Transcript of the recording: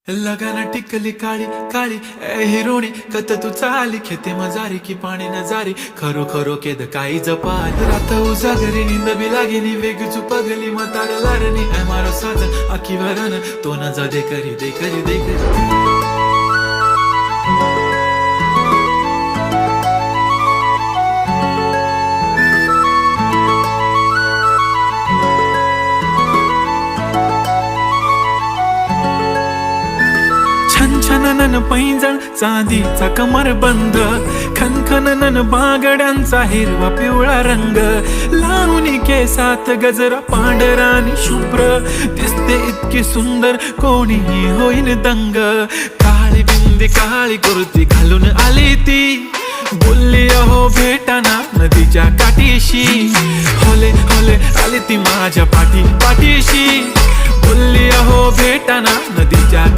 लगाना टिकली काळी काळी ए हिरोणी कत तू चाली खेते मजारी की पाणी नजारी खरो खरो केद काही जपाल रात उजागरी निंद बी लागेली वेग चुपगली मतार लारणी ए मारो साजन आखी वरन तो न जा दे करी दे करी दे करी छनछनन पैंजण चांदीचा कमर बंद खनखनन बागड्यांचा हिरवा पिवळा रंग लावणी केसात गजरा पांढरानी शुभ्र दिसते इतकी सुंदर कोणीही होईन दंग काळी बिंदी काळी कुर्ती घालून आली ती बोलली अहो भेटाना नदीच्या काठीशी होले होले आली ती माझ्या पाठीशी बोलली अहो भेटाना नदीच्या